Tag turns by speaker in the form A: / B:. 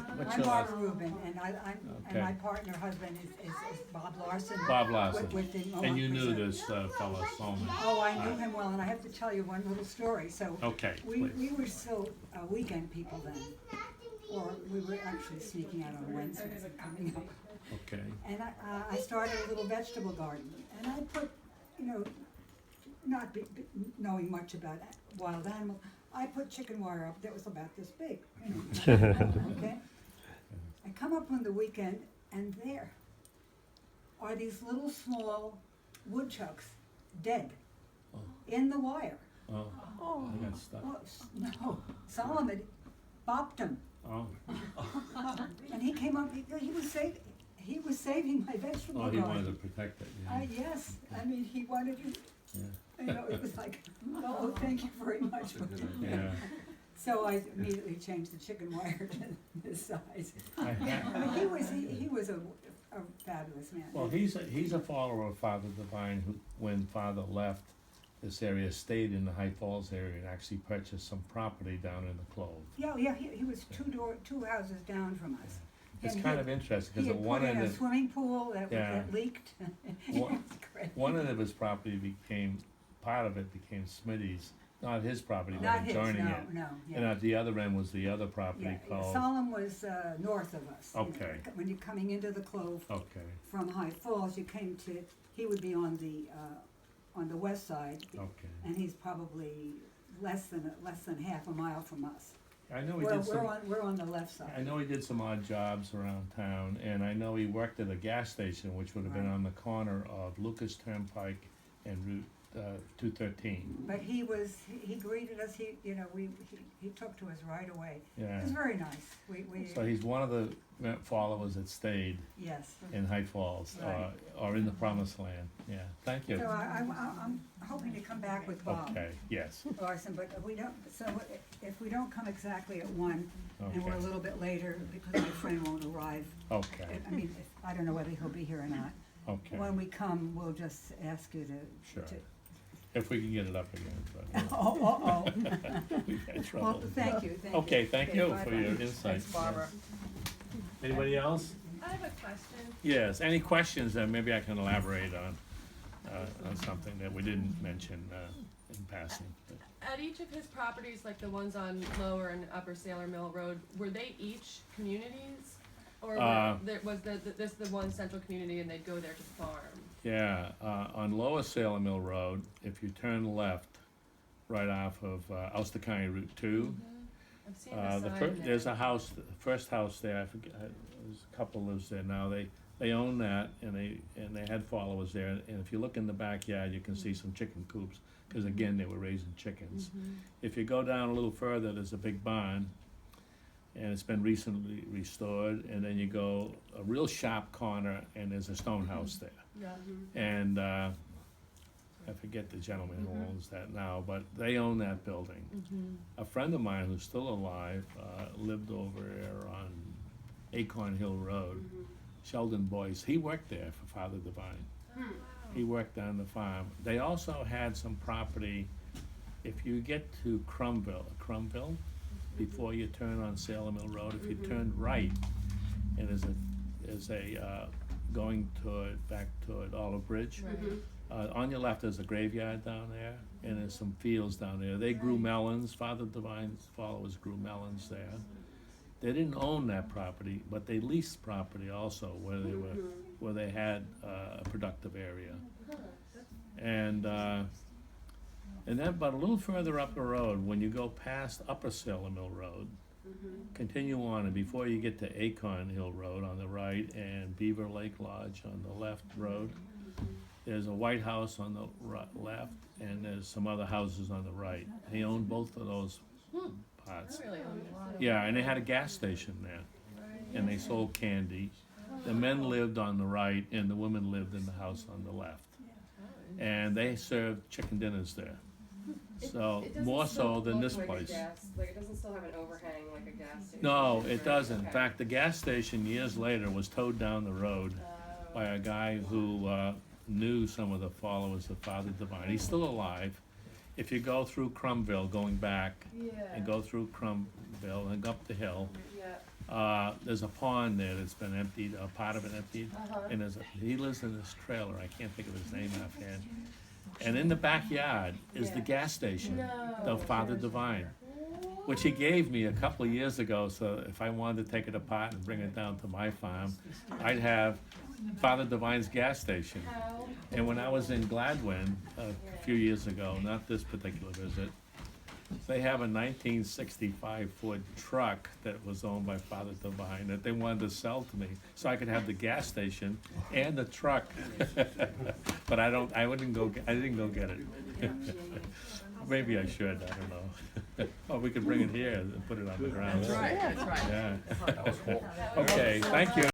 A: What's
B: I'm
A: your last?
B: Barbara Rubin, and
A: Okay.
B: my partner husband is Bob Larson.
A: Bob Larson.
B: With the
A: And you knew
B: Preserve.
A: this fellow Solomon?
B: Oh, I knew him well, and I have to tell you one little story. So
A: Okay,
B: we
A: please.
B: were still weekend people then, or we were actually sneaking out on Wednesdays and coming up.
A: Okay.
B: And I started a little vegetable garden, and I put, not knowing much about wild animals, I put chicken wire up that was about this big. Okay? I come up on the weekend, and there are these little small woodchucks dead
A: Oh.
B: in the wire.
A: Oh, I got stuck.
B: Oh, no, Solomon bopped him,
A: Oh,
B: and he came up. He was saving my vegetable
A: oh, he
B: garden.
A: wanted to protect it, yeah.
B: Yes, I mean, he wanted to,
A: Yeah.
B: it was like, oh, thank you very much.
A: Yeah.
B: So I immediately changed the chicken wire to this size.
A: I
B: I
A: had-
B: mean, he was a fabulous man.
A: Well, he's a follower of Father Divine who, when Father left this area, stayed in the High Falls area and actually purchased some property down in the Clove.
B: Yeah, he was two houses down from us.
A: It's
B: And
A: kind of interesting,
B: He
A: because at
B: had
A: one
B: put in
A: end
B: a
A: of,
B: swimming pool that
A: Yeah.
B: leaked.
A: One-
B: It's great.
A: one end of his property became, part of it became Smitty's, not his property, but
B: Not his,
A: adjoining it.
B: no,
A: And
B: yeah.
A: at the other end was the other property
B: Yeah,
A: called,
B: Solomon was north of us.
A: Okay.
B: When you're coming into the Clove
A: okay,
B: from High Falls, he would be on the west side,
A: okay.
B: and he's probably less than half a mile from us.
A: I know he did some,
B: We're on the left side.
A: I know he did some odd jobs around town, and I know he worked at a gas station, which would have been
B: Right.
A: on the corner of Lucas Turnpike and Route 213.
B: But he greeted us, he took to us right away.
A: Yeah.
B: It was very nice.
A: So he's one of the followers that stayed
B: Yes.
A: in High Falls,
B: Right.
A: or in the Promised Land. Yeah, thank you.
B: So I'm hoping to come back with Bob
A: Okay, yes,
B: Larson, but if we don't come exactly at 1, and we're a
A: okay,
B: little bit later, because my friend won't arrive,
A: okay,
B: I mean, I don't know whether he'll be here or not.
A: okay.
B: When we come, we'll just ask you to.
A: Sure. If we can get it up again, but
B: Oh.
A: we've had
B: Well,
A: trouble.
B: thank you.
A: Okay, thank you for
B: bye-bye.
A: your insights.
B: Thanks, Barbara.
A: Anybody else?
C: I have a question.
A: Yes, any questions that maybe I can elaborate on something that we didn't mention in passing?
C: At each of his properties, like the ones on Lower and Upper Sailor Mill Road, were they each communities? Or was this the one central community and they'd go there to farm?
A: Yeah, on Lower Salem Mill Road, if you turn left, right off of Ulster County Route 2,
C: I've seen the sign there.
A: there's a house, the first house there, I forget, there's a couple lives there now, they own that, and they had followers there, and if you look in the backyard, you can see some chicken coops, because again, they were raising chickens. If you go down a little further, there's a big barn, and it's been recently restored, and then you go a real sharp corner, and there's a stone house there.
C: Yeah.
A: And I forget the gentleman who owns that now, but they own that building. A friend of mine who's still alive lived over there on Acorn Hill Road, Sheldon Boyce. He worked there for Father Divine. He worked on the farm. They also had some property, if you get to Crumville, before you turn on Salem Mill Road, if you turn right, and there's a going back toward Olive Bridge. On your left, there's a graveyard down there, and there's some fields down there. They grew melons. Father Divine's followers grew melons there. They didn't own that property, but they leased property also where they had a productive area. And then, but a little further up the road, when you go past Upper Salem Mill Road, continue on, and before you get to Acorn Hill Road on the right and Beaver Lake Lodge on the left road, there's a White House on the left, and there's some other houses on the right. He owned both of those parts.
C: I really owned a lot of
A: Yeah, and they had a gas station there, and they sold candy. The men lived on the right, and the women lived in the house on the left. And they served chicken dinners there. So, more so than this place.
D: Like, it doesn't still have an overhang like a gas station.
A: No, it doesn't. In fact, the gas station years later was towed down the road by a guy who knew some of the followers of Father Divine. He's still alive. If you go through Crumville, going back, and go through Crumville and go up the hill, There's a pond there that's been emptied, a part of it emptied, and he lives in this trailer, I can't think of his name offhand. And in the backyard is the gas station, the Father Divine, which he gave me a couple of years ago, so if I wanted to take it apart and bring it down to my farm, I'd have Father Divine's gas station. And when I was in Gladwin a few years ago, not this particular visit, they have a 1965 Ford truck that was owned by Father Divine that they wanted to sell to me, so I could have the gas station and the truck. But I didn't go get it. Maybe I should, I don't know. Or we could bring it here and put it on the ground.
C: That's right, that's right.
A: Yeah. Okay, thank you.